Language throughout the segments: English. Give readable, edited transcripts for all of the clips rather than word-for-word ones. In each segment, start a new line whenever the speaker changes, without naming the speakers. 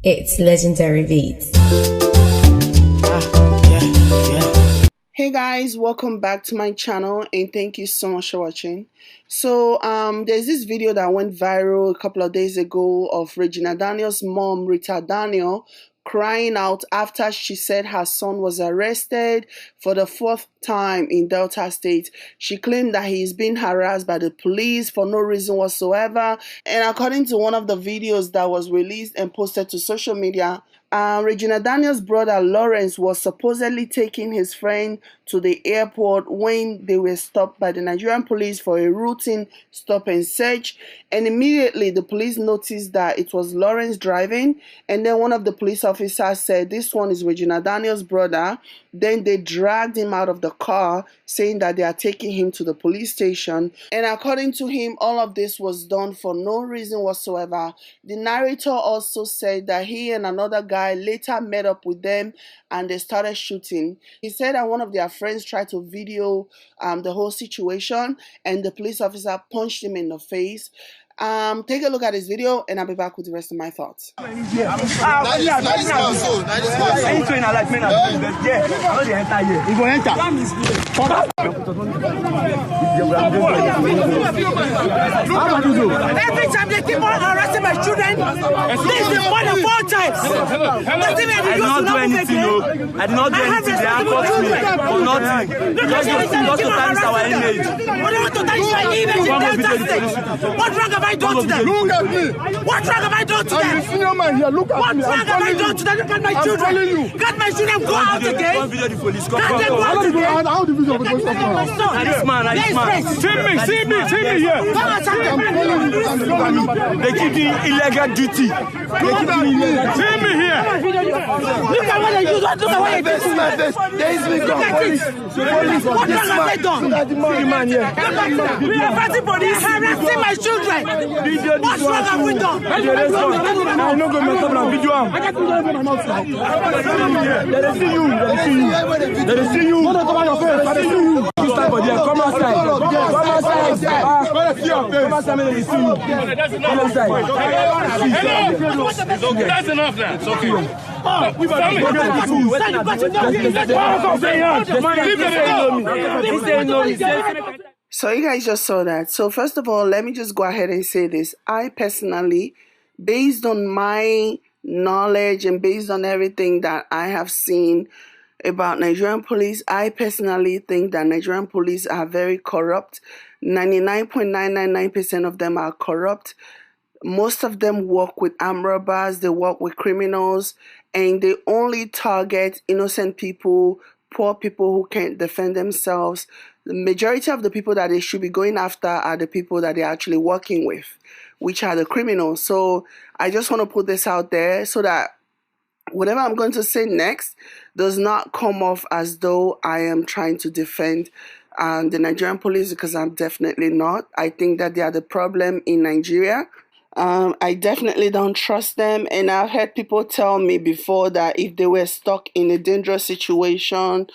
It's Legendary Beats.
Hey guys, welcome back to my channel and thank you so much for watching. So there's this video that went viral a couple of days ago of Regina Daniels' mom, Rita Daniel, crying out after she said her son was arrested for the 4th time in Delta State. She claimed that he is being harassed by the police for no reason whatsoever. And according to one of the videos that was released and posted to social media, Regina Daniels' brother Lawrence was supposedly taking his friend to the airport when they were stopped by the Nigerian police for a routine stop and search. And immediately the police noticed that it was Lawrence driving. And then one of the police officers said, "This one is Regina Daniels' brother." Then they dragged him out of the car, saying that they are taking him to the police station. And according to him, all of this was done for no reason whatsoever. The narrator also said that he and another guy later met up with them and they started shooting. He said that one of their friends tried to video the whole situation and the police officer punched him in the face. Take a look at this video and I'll be back with the rest of my thoughts.
Every time they keep on harassing my children, this is more than 4 times.
I did not do anything, no. I did not do anything. They handcuffed me for nothing. Just to tarnish our image.
What do you want to tarnish my image in Delta State? What wrong have I done to them?
Look at me.
What wrong have I done to them?
I'm a senior man here. Look at
what
me.
What wrong have I done to them? Look at my children. Let my children go out again.
Don't video the police. Come
Can't they go
on.
out again?
How do you video the police come
My
out?
son.
This man.
See me here.
Come and check them.
They keep doing illegal duty.
See me here.
Look at what they use. Look at what they do.
There is me
Look at this. What wrong have I done? We are fighting police harassing my children. What wrong have we done?
I'm not going to come and video him. Let us see you. Let us see you. Stand for there. Come outside. Come outside. Come outside. Let me see you. Come outside.
That's enough now. It's okay.
So you guys just saw that. So first of all, let me just go ahead and say this. I personally, based on my knowledge and based on everything that I have seen about Nigerian police, I personally think that Nigerian police are very corrupt. 99.999% of them are corrupt. Most of them work with armed robbers, they work with criminals, and they only target innocent people, poor people who can't defend themselves. The majority of the people that they should be going after are the people that they're actually working with, which are the criminals. So I just want to put this out there so that whatever I'm going to say next does not come off as though I am trying to defend the Nigerian police, because I'm definitely not. I think that they are the problem in Nigeria. I definitely don't trust them, and I've heard people tell me before that if they were stuck in a dangerous situation,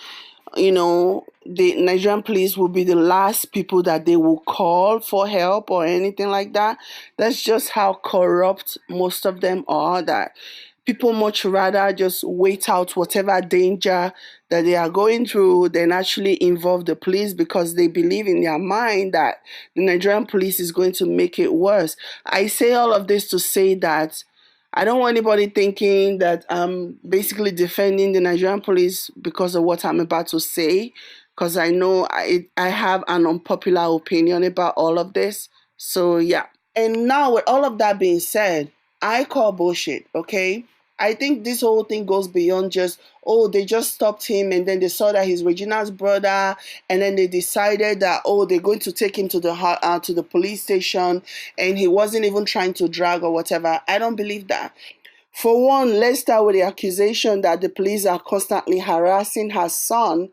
you know, the Nigerian police will be the last people that they will call for help or anything like that. That's just how corrupt most of them are, that people much rather just wait out whatever danger that they are going through than actually involve the police, because they believe in their mind that the Nigerian police is going to make it worse. I say all of this to say that I don't want anybody thinking that I'm basically defending the Nigerian police because of what I'm about to say, because I know I have an unpopular opinion about all of this. So yeah. And now with all of that being said, I call bullshit, okay? I think this whole thing goes beyond just, oh, they just stopped him and then they saw that he's Regina's brother and then they decided that, oh, they're going to take him to the police station and he wasn't even trying to drag or whatever. I don't believe that. For one, let's start with the accusation that the police are constantly harassing her son.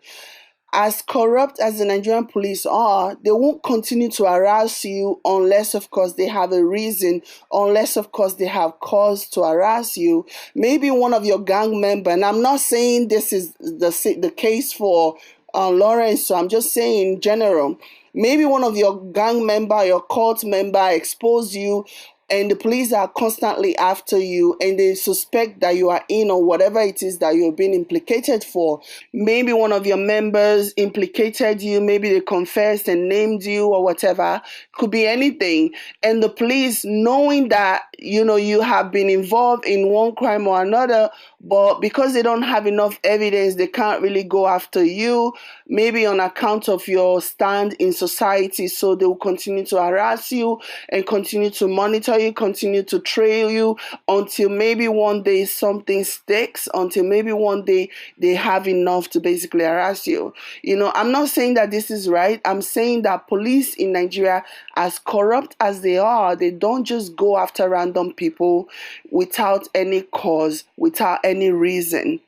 As corrupt as the Nigerian police are, they won't continue to harass you unless, of course, they have a reason, unless, of course, they have cause to harass you. Maybe one of your gang member, and I'm not saying this is the case for Lawrence, so I'm just saying in general, maybe one of your gang member, your cult member exposed you and the police are constantly after you and they suspect that you are in or whatever it is that you're being implicated for. Maybe one of your members implicated you, maybe they confessed and named you or whatever. Could be anything. And the police, knowing that, you have been involved in one crime or another, but because they don't have enough evidence, they can't really go after you, maybe on account of your stand in society. So they will continue to harass you and continue to monitor you, continue to trail you until maybe one day something sticks, until maybe one day they have enough to basically harass you. I'm not saying that this is right. I'm saying that police in Nigeria, as corrupt as they are, they don't just go after random people without any cause, without any reason.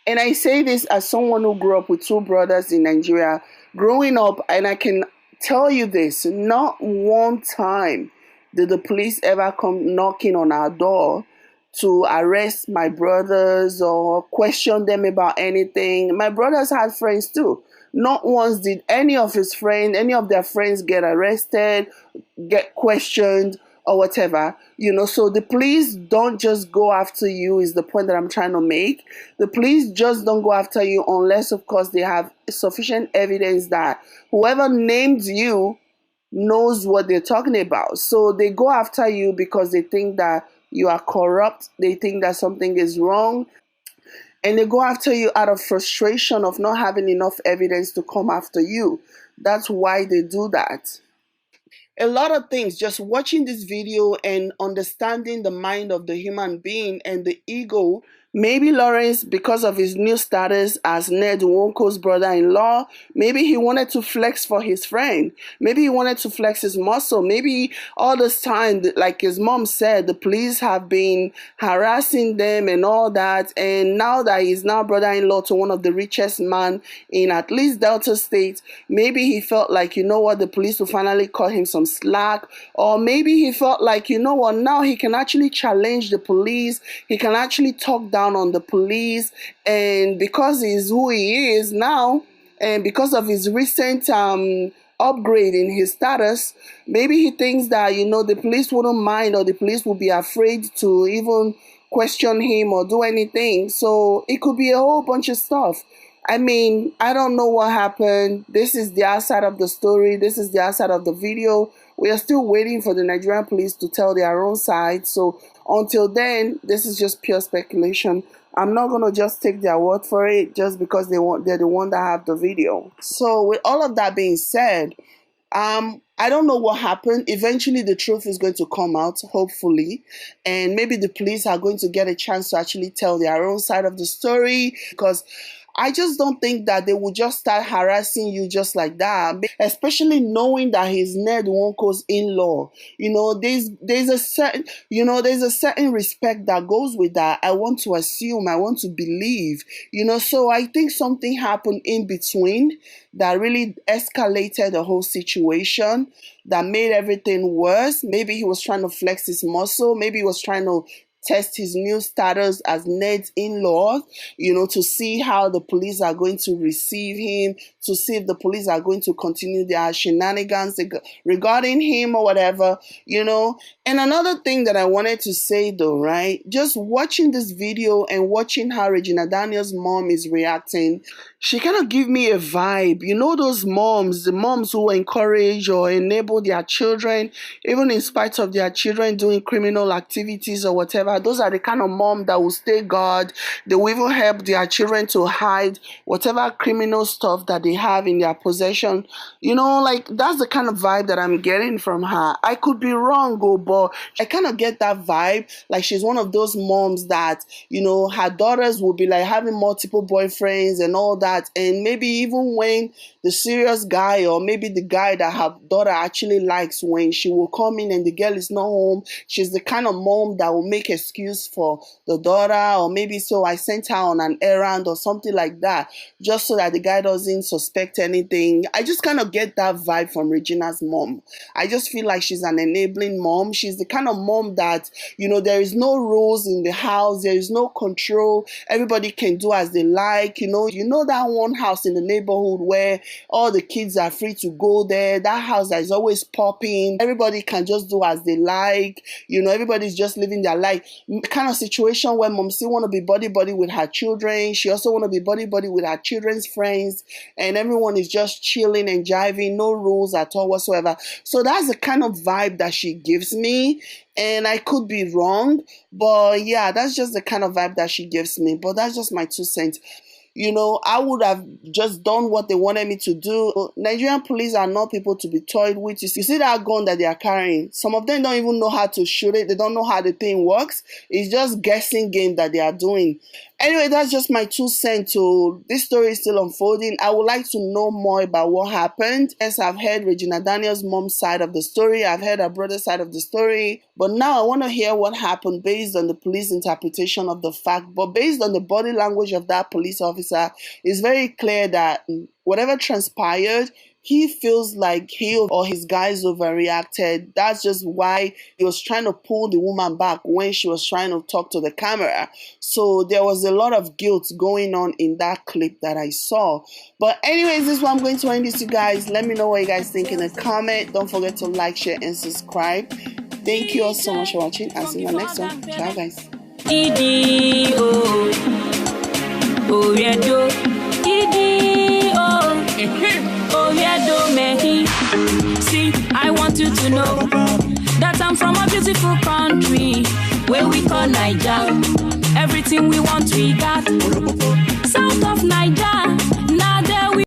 And I say this as someone who grew up with two brothers in Nigeria. Growing up, and I can tell you this, not one time did the police ever come knocking on our door to arrest my brothers or question them about anything. My brothers had friends too. Not once did any of their friends get arrested, get questioned, or whatever. So the police don't just go after you is the point that I'm trying to make. The police just don't go after you unless, of course, they have sufficient evidence that whoever named you knows what they're talking about. So they go after you because they think that you are corrupt. They think that something is wrong. And they go after you out of frustration of not having enough evidence to come after you. That's why they do that. A lot of things, just watching this video and understanding the mind of the human being and the ego. Maybe Lawrence, because of his new status as Ned Nwoko's brother-in-law, maybe he wanted to flex for his friend. Maybe he wanted to flex his muscle. Maybe all this time, like his mom said, the police have been harassing them and all that. And now that he's now brother-in-law to one of the richest men in at least Delta State, maybe he felt like, the police will finally cut him some slack. Or maybe he felt like, now he can actually challenge the police. He can actually talk down on the police, and because he's who he is now, and because of his recent upgrade in his status, maybe he thinks that the police wouldn't mind, or the police would be afraid to even question him or do anything. So it could be a whole bunch of stuff. I mean, I don't know what happened. This is the outside of the story. This is the outside of the video. We are still waiting for the Nigerian police to tell their own side. So until then, this is just pure speculation. I'm not going to just take their word for it just because they're the one that have the video. So with all of that being said, I don't know what happened. Eventually, the truth is going to come out, hopefully. And maybe the police are going to get a chance to actually tell their own side of the story, because I just don't think that they would just start harassing you just like that, especially knowing that he's Ned Nwoko's in-law. There's a certain respect that goes with that. I want to assume, I want to believe, so I think something happened in between that really escalated the whole situation, that made everything worse. Maybe he was trying to flex his muscle. Maybe he was trying to test his new status as Ned's in-law, to see how the police are going to receive him, to see if the police are going to continue their shenanigans regarding him or whatever, And another thing that I wanted to say though, right? Just watching this video and watching how Regina Daniels' mom is reacting, she kind of give me a vibe. Those moms, the moms who encourage or enable their children, even in spite of their children doing criminal activities or whatever. Those are the kind of mom that will stay guard. They will even help their children to hide whatever criminal stuff that they have in their possession. That's the kind of vibe that I'm getting from her. I could be wrong, but I kind of get that vibe. Like she's one of those moms that, her daughters will be like having multiple boyfriends and all that. And maybe even when the serious guy, or maybe the guy that her daughter actually likes, when she will come in and the girl is not home, she's the kind of mom that will make a excuse for the daughter, or maybe so I sent her on an errand or something like that, just so that the guy doesn't suspect anything. I just kind of get that vibe from Regina's mom. I just feel like she's an enabling mom. She's the kind of mom that, there is no rules in the house. There is no control. Everybody can do as they like. That one house in the neighborhood where all the kids are free to go there. That house that is always popping. Everybody can just do as they like. Everybody's just living their life. Kind of situation where mom still want to be buddy-buddy with her children. She also want to be buddy-buddy with her children's friends. And everyone is just chilling and jiving. No rules at all whatsoever. So that's the kind of vibe that she gives me. And I could be wrong. But yeah, that's just the kind of vibe that she gives me. But that's just my 2 cents. I would have just done what they wanted me to do. Nigerian police are not people to be toyed with. You see that gun that they are carrying? Some of them don't even know how to shoot it. They don't know how the thing works. It's just guessing game that they are doing. Anyway, that's just my 2 cents. So this story is still unfolding. I would like to know more about what happened. Yes, I've heard Regina Daniels' mom's side of the story. I've heard her brother's side of the story. But now I want to hear what happened based on the police interpretation of the fact. But based on the body language of that police officer, it's very clear that whatever transpired, he feels like he or his guys overreacted. That's just why he was trying to pull the woman back when she was trying to talk to the camera. So there was a lot of guilt going on in that clip that I saw. But anyways, this is what I'm going to end this, you guys. Let me know what you guys think in the comment. Don't forget to like, share, and subscribe. Thank you all so much for watching. I'll see you in the next one. Ciao, guys.
See, I want you to know that I'm from a beautiful country where we call Niger. Everything we want, we got. South of Niger.